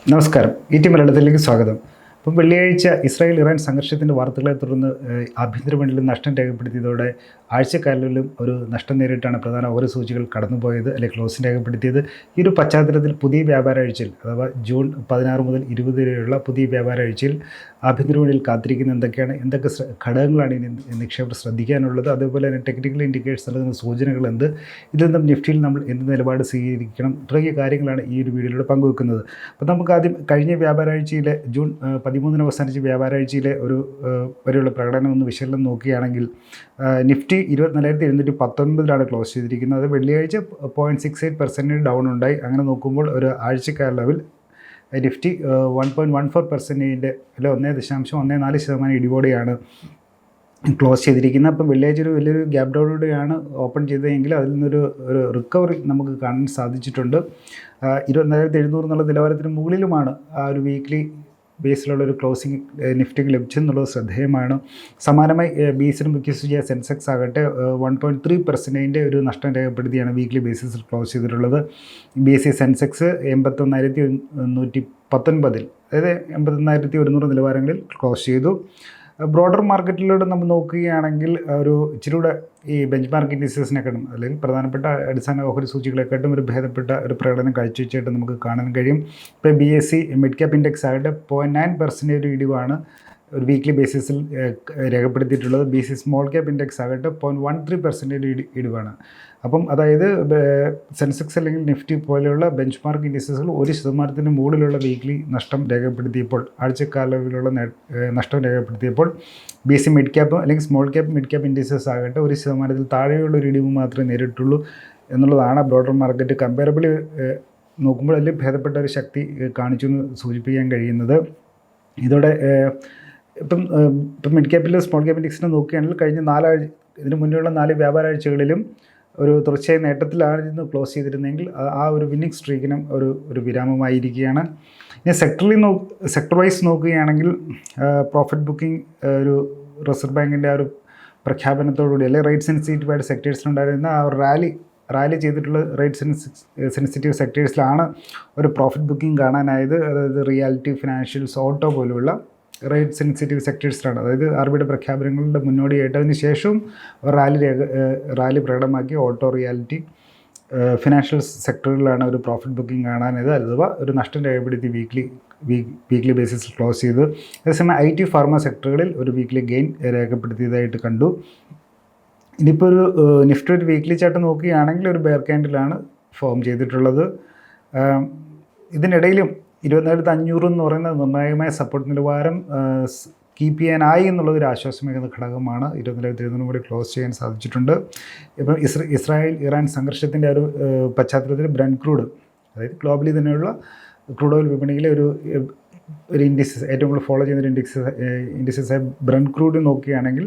നമസ്കാരം. ET മലയാളത്തിലേക്ക് സ്വാഗതം. അപ്പം വെള്ളിയാഴ്ച ഇസ്രായേൽ ഇറാൻ സംഘർഷത്തിൻ്റെ വാർത്തകളെ തുടർന്ന് ആഭ്യന്തര വിപണിയിൽ നഷ്ടം രേഖപ്പെടുത്തിയതോടെ ആഴ്ചക്കാലങ്ങളിലും ഒരു നഷ്ടം നേരിട്ടാണ് പ്രധാന ഓരോ സൂചികൾ കടന്നുപോയത്, അല്ലെങ്കിൽ ക്ലോസിംഗ് രേഖപ്പെടുത്തിയത്. ഈ ഒരു പശ്ചാത്തലത്തിൽ പുതിയ വ്യാപാര ആഴ്ചയിൽ, അഥവാ ജൂൺ 16 മുതൽ 20 വരെയുള്ള പുതിയ വ്യാപാര ആഴ്ചയിൽ ആഭ്യന്തര വിപണിയിൽ കാത്തിരിക്കുന്ന എന്തൊക്കെ ഘടകങ്ങളാണ് ഇനി നിക്ഷേപകർ ശ്രദ്ധിക്കാനുള്ളത്, അതേപോലെ തന്നെ ടെക്നിക്കൽ ഇൻഡിക്കേറ്റേഴ്സ് നൽകുന്ന സൂചനകൾ എന്ത്, ഇതിൽ നിന്നും നിഫ്റ്റിയിൽ നമ്മൾ എന്ത് നിലപാട് സ്വീകരിക്കണം തുടങ്ങിയ കാര്യങ്ങളാണ് ഈ ഒരു വീഡിയോയിലൂടെ പങ്കുവെക്കുന്നത്. അപ്പോൾ നമുക്ക് ആദ്യം കഴിഞ്ഞ വ്യാപാരാഴ്ചയിലെ ജൂൺ 13 അവസാനിച്ച വ്യാപാരാഴ്ചയിലെ വരെയുള്ള പ്രകടനം ഒന്ന് വിശകലനം നോക്കുകയാണെങ്കിൽ നിഫ്റ്റി 24,719 ക്ലോസ് ചെയ്തിരിക്കുന്നത്. അത് വെള്ളിയാഴ്ച 0.68% ഡൗൺ ഉണ്ടായി. അങ്ങനെ നോക്കുമ്പോൾ ഒരു ആഴ്ചക്കാലവിൽ നിഫ്റ്റി 1.14%, അല്ല 1.14% ഇടിവോടെയാണ് ക്ലോസ് ചെയ്തിരിക്കുന്നത്. അപ്പം വെള്ളിയാഴ്ച ഒരു വലിയൊരു ഗ്യാപ് ഡൗണിലൂടെയാണ് ഓപ്പൺ ചെയ്തതെങ്കിൽ അതിൽ നിന്നൊരു റിക്കവറി നമുക്ക് കാണാൻ സാധിച്ചിട്ടുണ്ട്. 24,700 എന്നുള്ള നിലവാരത്തിന് മുകളിലുമാണ് ആ ഒരു വീക്ക്ലി ബേസിലുള്ളൊരു ക്ലോസിംഗ് നിഫ്റ്റിക്ക് ലഭിച്ചെന്നുള്ളത് ശ്രദ്ധേയമാണ്. സമാനമായി ബി.എസ്.സി മുഖ്യ സെൻസെക്സ് ആകട്ടെ 1.3% ഒരു നഷ്ടം രേഖപ്പെടുത്തിയാണ് വീക്ക്ലി ബേസിസിൽ ക്ലോസ് ചെയ്തിട്ടുള്ളത്. ബി.എസ്.സി സെൻസെക്സ് 81,119, അതായത് 81,100 നിലവാരങ്ങളിൽ ക്ലോസ് ചെയ്തു. ബ്രോഡർ മാർക്കറ്റിലൂടെ നമ്മൾ നോക്കുകയാണെങ്കിൽ ഒരു ഇച്ചിരൂടെ ഈ ബെഞ്ച് മാർക്ക് ഇൻഡിസസിനെക്കാട്ടും, അല്ലെങ്കിൽ പ്രധാനപ്പെട്ട അടിസ്ഥാന ഓഹരി സൂചികളെക്കാട്ടും ഒരു ഭേദപ്പെട്ട ഒരു പ്രകടനം കാഴ്ചവെച്ചായിട്ട് നമുക്ക് കാണാൻ കഴിയും. ഇപ്പോൾ ബി.എസ്.സി മിഡ് ക്യാപ് ഇൻഡെക്സ് ആകട്ടെ 0.9% ഒരു ഇടിവാണ് ഒരു weekly ബേസിസിൽ രേഖപ്പെടുത്തിയിട്ടുള്ളത്. BSc small cap index ആകട്ടെ 0.13% ഇടിവാണ്. അപ്പം അതായത് സെൻസെക്സ് അല്ലെങ്കിൽ നിഫ്റ്റി പോലെയുള്ള ബെഞ്ച് മാർക്ക് ഇൻഡിസസുകൾ 1% മുകളിലുള്ള വീക്ക്ലി നഷ്ടം രേഖപ്പെടുത്തിയപ്പോൾ, ആഴ്ചക്കാലവിലുള്ള നഷ്ടം രേഖപ്പെടുത്തിയപ്പോൾ ബി.എസ്.സി മിഡ് ക്യാപ്പ് അല്ലെങ്കിൽ small cap mid cap indices ആകട്ടെ 1% താഴെയുള്ള ഒരു ഇടിവ് മാത്രമേ നേരിട്ടുള്ളൂ എന്നുള്ളതാണ് ബ്രോഡർ മാർക്കറ്റ് കമ്പാരബിളി നോക്കുമ്പോൾ അതിൽ ഭേദപ്പെട്ട ഒരു ശക്തി കാണിച്ചു എന്ന് സൂചിപ്പിക്കാൻ കഴിയുന്നത്. ഇതോടെ ഇപ്പം മിഡ് ക്യാപ്പിലും സ്മോൾ ക്യാപ്പ് ഇൻഡെക്സിനെ നോക്കുകയാണെങ്കിൽ കഴിഞ്ഞ ഇതിന് മുന്നേയുള്ള 4 വ്യാപാരാഴ്ചകളിലും ഒരു തുടർച്ചയായ നേട്ടത്തിലായിരുന്നു ക്ലോസ് ചെയ്തിരുന്നെങ്കിൽ ആ ഒരു വിന്നിംഗ് സ്ട്രീക്കിനും ഒരു വിരാമമായിരിക്കുകയാണ്. ഇനി സെക്ടർ വൈസ് നോക്കുകയാണെങ്കിൽ പ്രോഫിറ്റ് ബുക്കിംഗ് ഒരു റിസർവ് ബാങ്കിൻ്റെ ആ ഒരു പ്രഖ്യാപനത്തോടുകൂടി, അല്ലെങ്കിൽ റേറ്റ് സെൻസിറ്റീവായിട്ട് സെക്ടേഴ്സിലുണ്ടായിരുന്ന ആ ഒരു റാലി ചെയ്തിട്ടുള്ള റേറ്റ് സെൻസിറ്റീവ് സെക്ടേഴ്സിലാണ് ഒരു പ്രോഫിറ്റ് ബുക്കിംഗ് കാണാനായത്. അതായത് റിയാലിറ്റി, ഫിനാൻഷ്യൽസ്, ഓട്ടോ പോലുള്ള റേറ്റ് സെൻസിറ്റീവ് സെക്ടേഴ്സിലാണ്. അതായത് ആർബിയുടെ പ്രഖ്യാപനങ്ങളുടെ മുന്നോടിയായിട്ട് അതിന് ശേഷവും റാലി പ്രകടമാക്കി ഓട്ടോ, റിയാലിറ്റി, ഫിനാൻഷ്യൽ സെക്ടറുകളിലാണ് ഒരു പ്രോഫിറ്റ് ബുക്കിംഗ് കാണാനായത്. അഥവാ ഒരു നഷ്ടം രേഖപ്പെടുത്തി വീക്ക്ലി ബേസിസിൽ ക്ലോസ് ചെയ്ത്. അതേസമയം IT, ഫാർമ സെക്ടറുകളിൽ ഒരു വീക്ക്ലി ഗെയിൻ രേഖപ്പെടുത്തിയതായിട്ട് കണ്ടു. ഇനിയിപ്പോൾ ഒരു നിഫ്റ്റി ഒരു വീക്ക്ലി ചാർട്ട് നോക്കുകയാണെങ്കിൽ ഒരു ബെയർ ക്യാൻഡിലാണ് ഫോം ചെയ്തിട്ടുള്ളത്. ഇതിനിടയിലും 24,500 എന്ന് പറയുന്ന നിർണായകമായ സപ്പോർട്ട് നിലവാരം കീപ്പ് ചെയ്യാനായി എന്നുള്ളതൊരു ആശ്വാസമേകുന്ന ഘടകമാണ്. 24,700 കൂടി ക്ലോസ് ചെയ്യാൻ സാധിച്ചിട്ടുണ്ട്. ഇപ്പം ഇസ്രായേൽ ഇറാൻ സംഘർഷത്തിൻ്റെ ഒരു പശ്ചാത്തലത്തിൽ ബ്രന്റ് ക്രൂഡ്, അതായത് ഗ്ലോബലി തന്നെയുള്ള ക്രൂഡ് ഓയിൽ വിപണിയിലെ ഒരു ഇൻഡിസസ്, ഏറ്റവും കൂടുതൽ ഫോളോ ചെയ്യുന്ന ഒരു ഇൻഡിസസായ ബ്രന്റ് ക്രൂഡ് നോക്കുകയാണെങ്കിൽ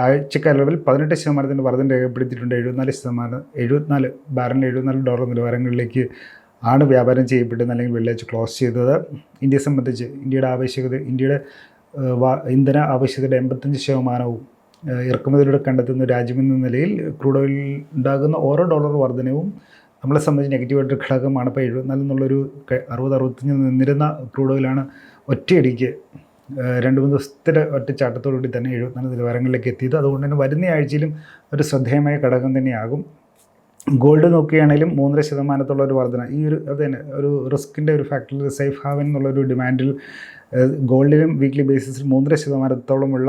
ആഴ്ചക്കാലവിൽ 18% വർധന രേഖപ്പെടുത്തിയിട്ടുണ്ട്. 74 ബാരലിന് $74 നിലവാരങ്ങളിലേക്ക് ആണ് വ്യാപാരം ചെയ്യപ്പെട്ടത്, അല്ലെങ്കിൽ വെള്ളിയാഴ്ച ക്ലോസ് ചെയ്തത്. ഇന്ത്യയെ സംബന്ധിച്ച് ഇന്ത്യയുടെ ഇന്ധന ആവശ്യകതയുടെ 85% ഇറക്കുമതിയിലൂടെ കണ്ടെത്തുന്ന രാജ്യമെന്ന നിലയിൽ ക്രൂഡ് ഓയിലിൽ ഉണ്ടാകുന്ന ഓരോ ഡോളർ വർധനവും നമ്മളെ സംബന്ധിച്ച് നെഗറ്റീവായിട്ടൊരു ഘടകമാണ്. ഇപ്പോൾ 74 എന്നുള്ളൊരു 60-65 നിന്നിരുന്ന ക്രൂഡ് ഓയിലാണ് ഒറ്റയടിക്ക് 2-3 ദിവസത്തെ ഒറ്റച്ചാട്ടത്തോടുകൂടി തന്നെ 74 നിലവാരങ്ങളിലേക്ക് എത്തിയത്. അതുകൊണ്ട് തന്നെ വരുന്ന ആഴ്ചയിലും ഒരു ശ്രദ്ധേയമായ ഘടകം തന്നെയാകും. ഗോൾഡ് നോക്കുകയാണെങ്കിലും 3.5% ഒരു വർധന, അത് തന്നെ ഒരു റിസ്കിൻ്റെ ഒരു ഫാക്ടറിൽ സേഫ് ഹാവൻ എന്നുള്ളൊരു ഡിമാൻഡിൽ ഗോൾഡിലും വീക്ക്ലി ബേസിസിൽ 3.5%-ഓളമുള്ള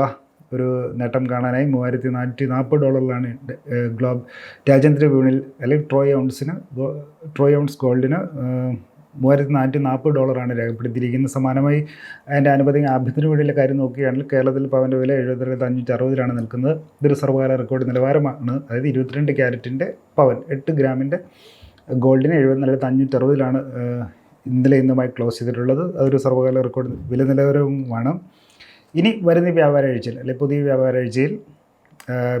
ഒരു നേട്ടം കാണാനായി. $3,440 രാജ്യാന്തര വിപണിയിൽ, അല്ലെങ്കിൽ ട്രോയ് ഔൺസ് ഗോൾഡിന് $3,440 രേഖപ്പെടുത്തിയിരിക്കുന്നത്. സമാനമായി അതിൻ്റെ ആഭ്യന്തര വിപണിയിലെ കാര്യം നോക്കുകയാണെങ്കിൽ കേരളത്തിൽ പവൻ്റെ വില 72,560 നിൽക്കുന്നത്. ഇതൊരു സർവ്വകാല റെക്കോർഡ് നിലവാരമാണ്. അതായത് 22 ക്യാരറ്റിൻ്റെ പവൻ 8 ഗ്രാമിൻ്റെ ഗോൾഡിന് 74,560 ഇന്നലെ ഇന്നുമായി ക്ലോസ് ചെയ്തിട്ടുള്ളത്. അതൊരു സർവ്വകാല റെക്കോർഡ് വില നിലവാരവുമാണ്. ഇനി വരുന്ന വ്യാപാരാഴ്ചയിൽ, അല്ലെങ്കിൽ പുതിയ വ്യാപാരാഴ്ചയിൽ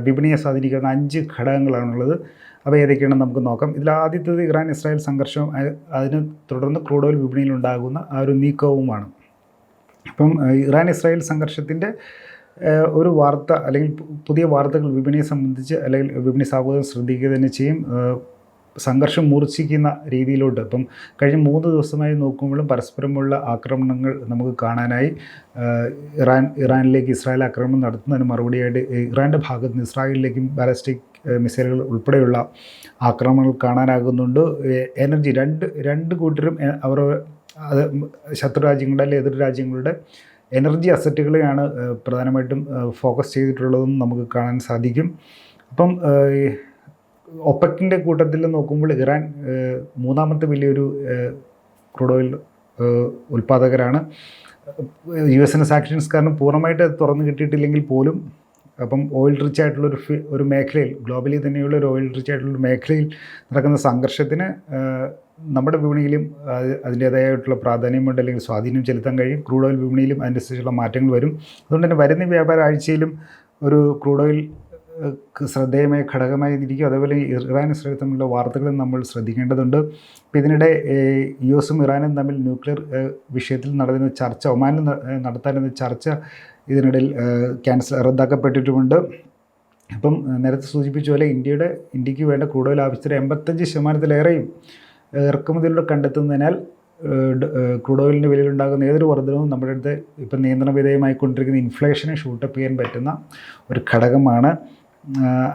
വിപണിയെ സ്വാധീനിക്കുന്ന 5 ഘടകങ്ങളാണുള്ളത്. അപ്പോൾ ഏതൊക്കെയാണെന്ന് നമുക്ക് നോക്കാം. ഇതിൽ ആദ്യത്തേത് ഇറാൻ ഇസ്രായേൽ സംഘർഷവും അതിന് തുടർന്ന് ക്രൂഡ് ഓയിൽ വിപണിയിലുണ്ടാകുന്ന ആ ഒരു നീക്കവുമാണ്. അപ്പം ഇറാൻ ഇസ്രായേൽ സംഘർഷത്തിൻ്റെ ഒരു വാർത്ത, അല്ലെങ്കിൽ പുതിയ വാർത്തകൾ വിപണിയെ സംബന്ധിച്ച്, അല്ലെങ്കിൽ വിപണി സാഹചര്യം ശ്രദ്ധിക്കുക തന്നെ ചെയ്യും. സംഘർഷം മൂർച്ഛിക്കുന്ന രീതിയിലോട്ട് ഇപ്പം കഴിഞ്ഞ 3 ദിവസമായി നോക്കുമ്പോഴും പരസ്പരമുള്ള ആക്രമണങ്ങൾ നമുക്ക് കാണാനായി. ഇറാനിലേക്ക് ഇസ്രായേൽ ആക്രമണം നടത്തുന്നതിന് മറുപടിയായിട്ട് ഇറാൻ്റെ ഭാഗത്ത് നിന്ന് ഇസ്രായേലിലേക്കും ബാലിസ്റ്റിക് മിസൈലുകൾ ഉൾപ്പെടെയുള്ള ആക്രമണങ്ങൾ കാണാനാകുന്നുണ്ട്. എനർജി രണ്ട് കൂട്ടരും അവർ അത് ശത്രു രാജ്യങ്ങളുടെ അല്ലെങ്കിൽ എതിർ രാജ്യങ്ങളുടെ എനർജി അസറ്റുകളെയാണ് പ്രധാനമായിട്ടും ഫോക്കസ് ചെയ്തിട്ടുള്ളതെന്ന് നമുക്ക് കാണാൻ സാധിക്കും. അപ്പം ഒപെക്കിൻ്റെ കൂട്ടത്തിൽ നോക്കുമ്പോൾ ഇറാൻ മൂന്നാമത്തെ വലിയൊരു ക്രൂഡ് ഓയിൽ ഉൽപ്പാദകരാണ്. US സാങ്ഷൻസ് കാരണം പൂർണ്ണമായിട്ട് തുറന്നു കിട്ടിയിട്ടില്ലെങ്കിൽ പോലും അപ്പം ഓയിൽ റിച്ച് ആയിട്ടുള്ള ഒരു മേഖലയിൽ, ഗ്ലോബലി തന്നെയുള്ള ഒരു ഓയിൽ റിച്ച് ആയിട്ടുള്ളൊരു മേഖലയിൽ നടക്കുന്ന സംഘർഷത്തിന് നമ്മുടെ വിപണിയിലും അതിൻ്റേതായിട്ടുള്ള പ്രാധാന്യമുണ്ട്, അല്ലെങ്കിൽ സ്വാധീനം ചെലുത്താൻ കഴിയും. ക്രൂഡ് ഓയിൽ വിപണിയിലും അതിനനുസരിച്ചുള്ള മാറ്റങ്ങൾ വരും. അതുകൊണ്ട് തന്നെ വരുന്ന വ്യാപാര ആഴ്ചയിലും ഒരു ക്രൂഡ് ഓയിൽ ശ്രദ്ധേയമായ ഘടകമായി ഇരിക്കും. അതേപോലെ ഇറാൻ ഇസ്രായേൽ തമ്മിലുള്ള വാർത്തകളും നമ്മൾ ശ്രദ്ധിക്കേണ്ടതുണ്ട്. ഇപ്പോൾ ഇതിനിടെ US ഇറാനും തമ്മിൽ ന്യൂക്ലിയർ വിഷയത്തിൽ നടന്ന ചർച്ച, ഒമാനിൽ നടത്താനിരുന്ന ചർച്ച ഇതിനിടയിൽ റദ്ദാക്കപ്പെട്ടിട്ടുമുണ്ട്. അപ്പം നേരത്തെ സൂചിപ്പിച്ച പോലെ ഇന്ത്യക്ക് വേണ്ട ക്രൂഡ് ഓയിൽ ആവശ്യത്തിന് 85%-ലേറെയും ഇറക്കുമതിയിലൂടെ കണ്ടെത്തുന്നതിനാൽ ക്രൂഡ് ഓയിലിൻ്റെ വിലയിലുണ്ടാകുന്ന ഏതൊരു വർധനവും നമ്മുടെ അടുത്ത് ഇപ്പം നിയന്ത്രണ വിധേയമായിക്കൊണ്ടിരിക്കുന്ന ഇൻഫ്ലേഷനെ ഷൂട്ടപ്പ് ചെയ്യാൻ പറ്റുന്ന ഒരു ഘടകമാണ്.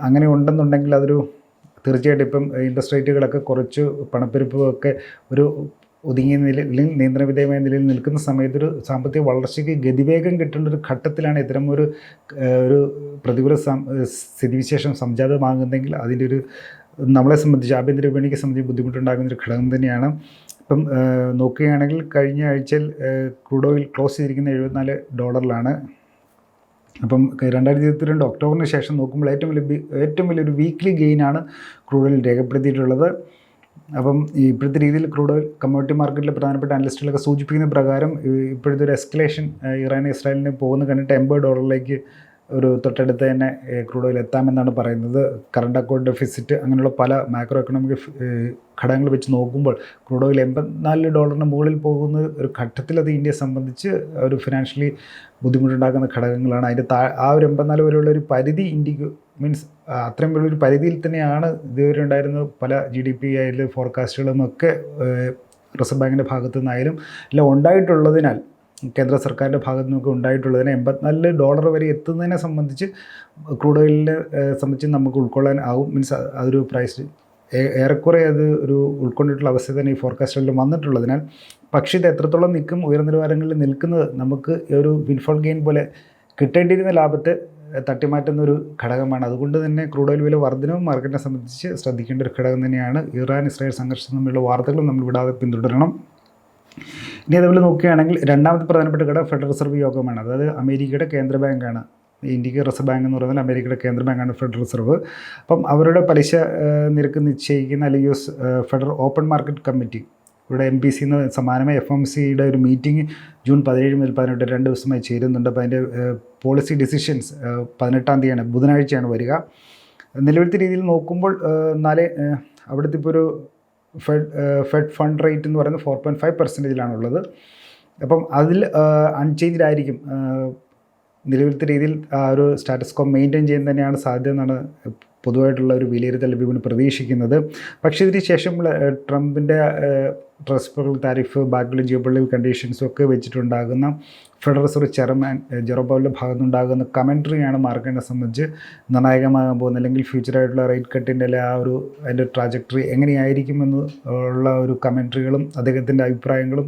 അങ്ങനെ ഉണ്ടെന്നുണ്ടെങ്കിൽ അതൊരു തീർച്ചയായിട്ടും ഇപ്പം ഇൻട്രസ്റ്റ് റേറ്റുകളൊക്കെ കുറച്ച് പണപ്പെരുപ്പമൊക്കെ ഒരു ഒതുങ്ങിയ നിലയിൽ, നിയന്ത്രണ വിധേയമായ നിലയിൽ നിൽക്കുന്ന സമയത്തൊരു സാമ്പത്തിക വളർച്ചയ്ക്ക് ഗതിവേഗം കിട്ടേണ്ട ഒരു ഘട്ടത്തിലാണ് ഇത്തരം ഒരു പ്രതികൂല സ്ഥിതിവിശേഷം സംജാതമാകുന്നതെങ്കിൽ അതിൻ്റെ ഒരു നമ്മളെ സംബന്ധിച്ച് ആഭ്യന്തര വിപണിക്ക് സംബന്ധിച്ച് ബുദ്ധിമുട്ടുണ്ടാകുന്നൊരു ഘടകം തന്നെയാണ്. ഇപ്പം നോക്കുകയാണെങ്കിൽ കഴിഞ്ഞ ആഴ്ചയിൽ ക്രൂഡ് ഓയിൽ ക്ലോസ് ചെയ്തിരിക്കുന്ന $74. അപ്പം 2022 ഒക്ടോബറിന് ശേഷം നോക്കുമ്പോൾ ഏറ്റവും വലിയൊരു വീക്ക്ലി ഗെയിനാണ് ക്രൂഡ് ഓയിൽ രേഖപ്പെടുത്തിയിട്ടുള്ളത്. അപ്പം ഇപ്പോഴത്തെ രീതിയിൽ ക്രൂഡ് ഓയിൽ കമ്മോഡിറ്റി മാർക്കറ്റിലെ പ്രധാനപ്പെട്ട അനലിസ്റ്റുകളൊക്കെ സൂചിപ്പിക്കുന്ന പ്രകാരം ഇപ്പോഴത്തെ ഒരു എസ്കലേഷൻ ഇറാൻ ഇസ്രായേലിന് പോകുന്ന കണ്ടിട്ട് $80 ഒരു തൊട്ടടുത്ത് തന്നെ ക്രൂഡ് ഓയിൽ എത്താമെന്നാണ് പറയുന്നത്. കറണ്ട് അക്കൗണ്ട് ഡെഫിസിറ്റ് അങ്ങനെയുള്ള പല മാക്രോ എക്കണോമിക് ഘടകങ്ങൾ വെച്ച് നോക്കുമ്പോൾ ക്രൂഡ് ഓയിൽ $84 മുകളിൽ പോകുന്ന ഒരു ഘട്ടത്തിൽ അത് ഇന്ത്യയെ സംബന്ധിച്ച് ഒരു ഫിനാൻഷ്യലി ബുദ്ധിമുട്ടുണ്ടാക്കുന്ന ഘടകങ്ങളാണ്. അതിൻ്റെ ആ ഒരു 84 വരെയുള്ള ഒരു പരിധി ഇന്ത്യക്ക് മീൻസ് അത്രയും വലിയൊരു പരിധിയിൽ തന്നെയാണ് ഇതുവരെ ഉണ്ടായിരുന്ന പല GDP ആയാലും ഫോർകാസ്റ്റുകളും ഒക്കെ റിസർവ് ബാങ്കിൻ്റെ ഭാഗത്തു നിന്നായാലും എല്ലാം ഉണ്ടായിട്ടുള്ളതിനാൽ, കേന്ദ്ര സർക്കാരിൻ്റെ ഭാഗത്തു നിന്നൊക്കെ ഉണ്ടായിട്ടുള്ളതിന് $84 വരെ എത്തുന്നതിനെ സംബന്ധിച്ച് ക്രൂഡ് ഓയിലിനെ സംബന്ധിച്ച് നമുക്ക് ഉൾക്കൊള്ളാൻ ആവും. മീൻസ് അതൊരു പ്രൈസ് ഏറെക്കുറെ അത് ഒരു ഉൾക്കൊണ്ടിട്ടുള്ള അവസ്ഥ തന്നെ ഈ ഫോർകാസ്റ്റുകളിൽ വന്നിട്ടുള്ളതിനാൽ, പക്ഷേ ഇത് എത്രത്തോളം നിൽക്കും, ഉയർന്ന നിലവാരങ്ങളിൽ നിൽക്കുന്നത് നമുക്ക് ഒരു വിൻഫോൾ ഗെയിൻ പോലെ കിട്ടേണ്ടിയിരുന്ന ലാഭത്തെ തട്ടിമാറ്റുന്ന ഒരു ഘടകമാണ്. അതുകൊണ്ട് തന്നെ ക്രൂഡ് ഓയിൽ വില വർധനവും മാർക്കറ്റിനെ സംബന്ധിച്ച് ശ്രദ്ധിക്കേണ്ട ഒരു ഘടകം തന്നെയാണ്. ഇറാൻ ഇസ്രായേൽ സംഘർഷം തമ്മിലുള്ള വാർത്തകളും നമ്മൾ വിടാതെ പിന്തുടരണം. ഇനി അതേപോലെ നോക്കുകയാണെങ്കിൽ രണ്ടാമത്തെ പ്രധാനപ്പെട്ട ഘടകം ഫെഡറൽ റിസർവ് യോഗമാണ്. അതായത് അമേരിക്കയുടെ കേന്ദ്ര ബാങ്കാണ്. ഇന്ത്യക്ക് റിസർവ് ബാങ്ക് എന്ന് പറയുന്നത് അമേരിക്കയുടെ കേന്ദ്ര ബാങ്കാണ് ഫെഡറൽ റിസർവ്. അപ്പം അവരുടെ പലിശ നിരക്ക് നിശ്ചയിക്കുന്ന അല്ലെങ്കിൽ US federal open market committee, ഇവിടെ MPC സമാനമായി FOMCയുടെ ഒരു മീറ്റിംഗ് ജൂൺ 17 മുതൽ 18 2 ദിവസമായി ചേരുന്നുണ്ട്. അപ്പോൾ അതിൻ്റെ പോളിസി ഡിസിഷൻസ് 18-ാം തീയതിയാണ്, ബുധനാഴ്ചയാണ് വരിക. നിലവിലത്തെ രീതിയിൽ നോക്കുമ്പോൾ അവിടുത്തെ ഇപ്പോൾ ഒരു ഫെഡ് ഫണ്ട് റേറ്റ് എന്ന് പറയുന്നത് 4.5%-ലാണുള്ളത്. അപ്പം അതിൽ അൺചേഞ്ച്ഡ് ആയിരിക്കും. നിലവിലത്തെ രീതിയിൽ ആ ഒരു സ്റ്റാറ്റസ് കോ മെയിൻറ്റെയിൻ ചെയ്യുന്നത് തന്നെയാണ് സാധ്യത എന്നാണ് പൊതുവായിട്ടുള്ള ഒരു വിലയിരുത്തൽ വിപണി പ്രതീക്ഷിക്കുന്നത്. പക്ഷേ ഇതിന് ശേഷം ട്രംപിൻ്റെ റെസിപ്രോക്കൽ താരിഫ്, ബാക്കിയുള്ള ജിയോപൊളിറ്റിക്കൽ കണ്ടീഷൻസും ഒക്കെ വെച്ചിട്ടുണ്ടാകുന്ന ഫെഡറൽ റിസർവ് ചെയർമാൻ ജെറോം പൗലിൻ്റെ ഭാഗത്തുനിന്നുണ്ടാകുന്ന കമൻട്രിയാണ് മാർക്കറ്റിനെ സംബന്ധിച്ച് നിർണായകമാകാൻ പോകുന്നത്. അല്ലെങ്കിൽ ഫ്യൂച്ചറായിട്ടുള്ള റേറ്റ് കട്ടിൻ്റെ അല്ലെങ്കിൽ ആ ഒരു അതിൻ്റെ ട്രാജക്ടറി എങ്ങനെയായിരിക്കുമെന്ന് ഉള്ള ഒരു കമൻട്രികളും അദ്ദേഹത്തിൻ്റെ അഭിപ്രായങ്ങളും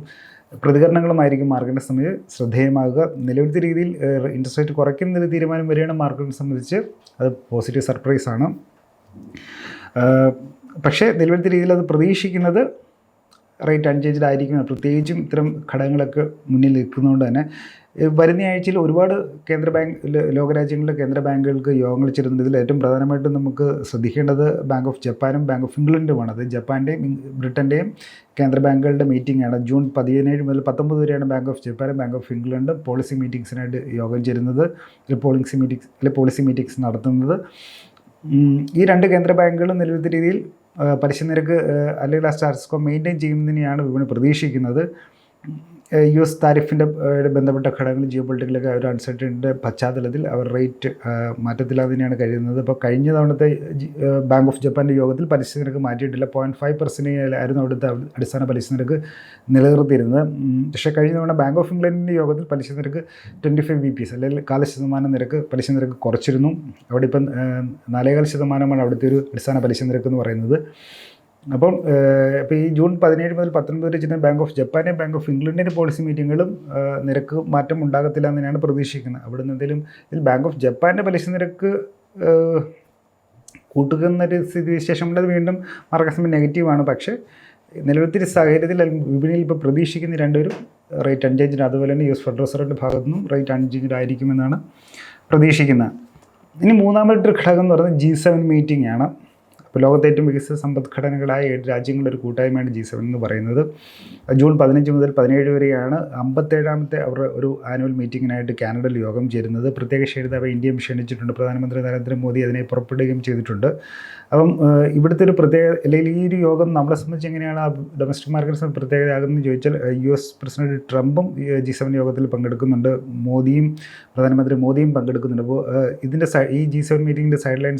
പ്രതികരണങ്ങളുമായിരിക്കും മാർക്കറ്റിനെ സംബന്ധിച്ച് ശ്രദ്ധേയമാകുക. നിലവിലത്തെ രീതിയിൽ ഇൻട്രസ്റ്റ് റേറ്റ് കുറയ്ക്കുന്നൊരു തീരുമാനം വരികയാണ് മാർക്കറ്റിനെ സംബന്ധിച്ച് അത് പോസിറ്റീവ് സർപ്രൈസാണ്. പക്ഷേ നിലവിലത്തെ രീതിയിൽ അത് പ്രതീക്ഷിക്കുന്നത് റേറ്റ് അൺചേഞ്ച്ഡ് ആയിരിക്കും. പ്രത്യേകിച്ചും ഇത്തരം ഘടകങ്ങളൊക്കെ മുന്നിൽ നിൽക്കുന്നതുകൊണ്ട് തന്നെ വരുന്ന ആഴ്ചയിൽ ഒരുപാട് കേന്ദ്ര ബാങ്ക് ലോകരാജ്യങ്ങളിലെ കേന്ദ്ര ബാങ്കുകൾക്ക് യോഗങ്ങൾ ചേരുന്നുണ്ട്. ഇതിൽ ഏറ്റവും പ്രധാനമായിട്ടും നമുക്ക് ശ്രദ്ധിക്കേണ്ടത് ബാങ്ക് ഓഫ് ജപ്പാനും ബാങ്ക് ഓഫ് ഇംഗ്ലണ്ടുമാണ്. അത് ജപ്പാൻ്റെയും ബ്രിട്ടൻ്റെയും കേന്ദ്ര ബാങ്കുകളുടെ മീറ്റിംഗാണ്. ജൂൺ 17 മുതൽ 19 വരെയാണ് ബാങ്ക് ഓഫ് ജപ്പാനും ബാങ്ക് ഓഫ് ഇംഗ്ലണ്ടും പോളിസി മീറ്റിംഗ്സിനായിട്ട് യോഗം ചേരുന്നത്, പോളിസി മീറ്റിംഗ്സ് നടത്തുന്നത്. ഈ രണ്ട് കേന്ദ്ര ബാങ്കുകളും നിലവിലത്തെ രീതിയിൽ പലിശ നിരക്ക് അല്ലെങ്കിൽ ആ സ്റ്റാറ്റസ് കോ മെയിൻറ്റെയിൻ ചെയ്യുന്നതിനെയാണ് വിപണി പ്രതീക്ഷിക്കുന്നത്. US താരിഫിൻ്റെ ബന്ധപ്പെട്ട ഘടകങ്ങൾ ജിയോ പൊളിറ്റിക്കലൊക്കെ ഒരു അൺസർട്ടനിൻ്റെ പശ്ചാത്തലത്തിൽ അവർ റേറ്റ് മാറ്റത്തില്ലാതെ തന്നെയാണ് കഴിയുന്നത്. ഇപ്പോൾ കഴിഞ്ഞ തവണത്തെ ബാങ്ക് ഓഫ് ജപ്പാൻ്റെ യോഗത്തിൽ പലിശ നിരക്ക് മാറ്റിയിട്ടില്ല. 0.5% ആയിരുന്നു അവിടുത്തെ അടിസ്ഥാന പലിശ നിരക്ക് നിലനിർത്തിയിരുന്നത്. പക്ഷേ കഴിഞ്ഞ തവണ ബാങ്ക് ഓഫ് ഇംഗ്ലണ്ടിൻ്റെ യോഗത്തിൽ പലിശ നിരക്ക് 25 BPS അല്ലെങ്കിൽ 0.25% നിരക്ക് പലിശ നിരക്ക് കുറച്ചിരുന്നു. അവിടെ ഇപ്പം 4.25% അവിടുത്തെ ഒരു അടിസ്ഥാന പലിശ നിരക്ക് എന്ന് പറയുന്നത്. അപ്പം ഇപ്പോൾ ഈ ജൂൺ 17 മുതൽ 19 വരെ ചെന്ന ബാങ്ക് ഓഫ് ജപ്പാൻ്റെ ബാങ്ക് ഓഫ് ഇംഗ്ലണ്ടിൻ്റെ പോളിസി മീറ്റിങ്ങുകളും നിരക്ക് മാറ്റം ഉണ്ടാകത്തില്ല എന്ന് തന്നെയാണ് പ്രതീക്ഷിക്കുന്നത്. അവിടെ നിന്ന് എന്തെങ്കിലും ഇതിൽ ബാങ്ക് ഓഫ് ജപ്പാൻ്റെ പലിശ നിരക്ക് കൂട്ടുന്നൊരു സ്ഥിതിവിശേഷമുള്ളത് വീണ്ടും മാർക്കറ്റ് നെഗറ്റീവാണ്. പക്ഷേ നിലവിലത്തെ സാഹചര്യത്തിൽ വിപണിയിൽ ഇപ്പോൾ പ്രതീക്ഷിക്കുന്ന രണ്ടുപേരും റേറ്റ് അൺചേഞ്ച്ഡ്, അതുപോലെ തന്നെ US ഫെഡറൽ റിസർവിൻ്റെ ഭാഗത്തു നിന്നും റേറ്റ് അൺചേഞ്ച്ഡ് ആയിരിക്കുമെന്നാണ് പ്രതീക്ഷിക്കുന്നത്. ഇനി മൂന്നാമത്തെ ഘടകം എന്ന് പറയുന്നത് G7 മീറ്റിംഗ് ആണ്. അപ്പോൾ ലോകത്തെ ഏറ്റവും വികസിത സമ്പദ്ഘടനകളായ 7 രാജ്യങ്ങളുടെ ഒരു കൂട്ടായ്മയാണ് G7 എന്ന് പറയുന്നത്. ജൂൺ 15 മുതൽ 17 വരെയാണ് 57ാമത്തെ അവരുടെ ഒരു ആനുവൽ മീറ്റിങ്ങിനായിട്ട് കാനഡയിൽ യോഗം ചേരുന്നത്. പ്രത്യേക ക്ഷണിതാവ് ഇന്ത്യയും ക്ഷണിച്ചിട്ടുണ്ട്. പ്രധാനമന്ത്രി നരേന്ദ്രമോദി അതിനെ പുറപ്പെടുകയും ചെയ്തിട്ടുണ്ട്. അപ്പം ഇവിടുത്തെ ഒരു പ്രത്യേക അല്ലെങ്കിൽ ഈ ഒരു യോഗം നമ്മളെ സംബന്ധിച്ച് എങ്ങനെയാണ് ഡൊമസ്റ്റിക് മാർക്കറ്റ്സിന് പ്രത്യേകതയാകുന്നത് ചോദിച്ചാൽ US പ്രസിഡന്റ് ട്രംപും G7 യോഗത്തിൽ പങ്കെടുക്കുന്നുണ്ട്. മോദിയും പ്രധാനമന്ത്രി മോദിയും പങ്കെടുക്കുന്നുണ്ട്. അപ്പോൾ ഇതിൻ്റെ ഈ G7 മീറ്റിങ്ങിൻ്റെ സൈഡ് ലൈൻ